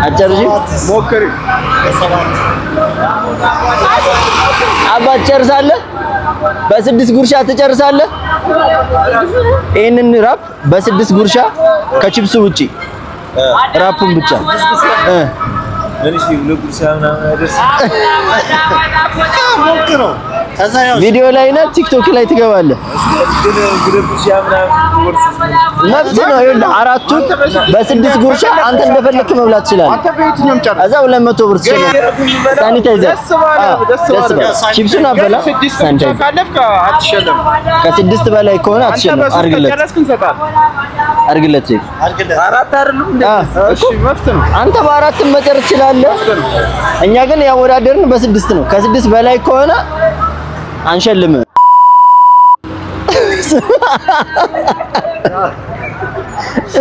አጨርሽ ሞክሪ አባት ጨርሳለህ በስድስት ጉርሻ ትጨርሳለህ ይሄንን ራፕ በስድስት ጉርሻ ከቺፕሱ ውጪ ራፑን ብቻ ለኔሽ ለጉርሻ ምናምን አይደርስ ሞክሮ ቪዲዮ ላይ እና ቲክቶክ ላይ ትገባለህ መብት ነው ይኸውልህ አራቱን በስድስት ጉርሻ አንተ እንደፈለክ መብላት ትችላለህ አንተ በየትኛውም ጨርስ እዛ 200 ብር ትችላለህ ሳኒታይዘር ደስ ቺፕሱን አበላ ሳኒታይዘር ካለፍካ አትሸለም ከስድስት በላይ ከሆነ አትሸለም አርግለት አራት አይደለም እሺ መብት ነው አንተ በአራት መጨረስ ትችላለህ እኛ ግን ያወዳደርን በስድስት ነው ከስድስት በላይ ከሆነ አንሸልም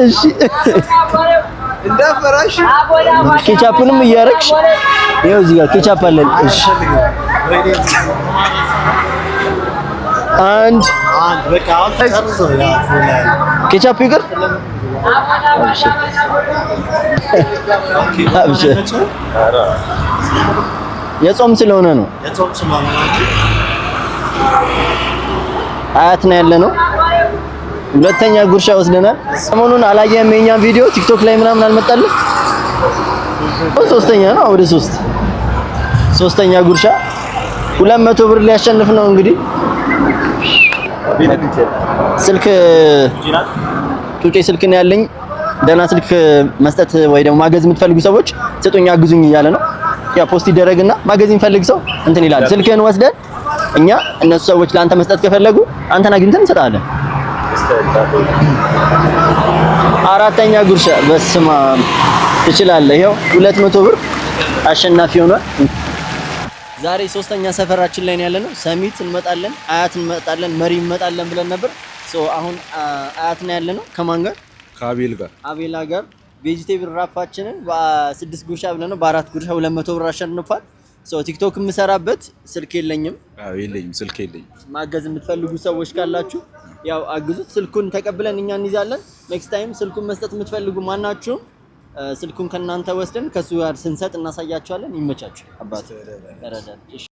እሺ እንዳፈራሽ ኬቻፕንም እያረክሽ ይኸው እዚህ ጋር ኬቻፕ አለ እሺ አንድ በቃ አውጥተርዞ ያ ፉላል ኬቻፕ ይቅር አብሽ የጾም ስለሆነ ነው የጾም ስለሆነ ነው አያት ነው ያለ ነው ሁለተኛ ጉርሻ ወስደናል ሰሞኑን አላየህም የኛን ቪዲዮ ቲክቶክ ላይ ምናምን አልመጣልህ ሶስተኛ ነው ወደ ሶስተኛ ጉርሻ 200 ብር ሊያሸንፍ ነው እንግዲህ ስልክ ጩጬ ስልክ ነው ያለኝ ደህና ስልክ መስጠት ወይ ደግሞ ማገዝ የምትፈልጉ ሰዎች ስጡኝ አግዙኝ እያለ ነው ያ ፖስት ይደረግና ማገዝ የሚፈልግ ሰው እንትን ይላል ስልክህን ወስደን እኛ እነሱ ሰዎች ለአንተ መስጠት ከፈለጉ አንተን አግኝተን እንሰጣለን አራተኛ ጉርሻ በስማ ትችላለህ ይሄው 200 ብር አሸናፊ ሆኗል ዛሬ ሶስተኛ ሰፈራችን ላይ ነው ያለነው ሰሚት እንመጣለን አያት እንመጣለን መሪ እንመጣለን ብለን ነበር አሁን አያት ነው ያለነው ከማን ጋር ከአቤላ ጋር ቬጂቴብል ራፓችንን በ6 ጉርሻ ብለን ነው በ4 ጉርሻ 200 ብር አሸንፏል ቲክቶክ የምሰራበት ስልክ የለኝም ስልክ የለኝም ማገዝ የምትፈልጉ ሰዎች ካላችሁ ያው አግዙት ስልኩን ተቀብለን እኛ እንይዛለን ኔክስት ታይም ስልኩን መስጠት የምትፈልጉ ማናችሁም ስልኩን ከናንተ ወስደን ከሱ ጋር ስንሰጥ እናሳያችኋለን ይመቻችሁ አባት ተረዳን እሺ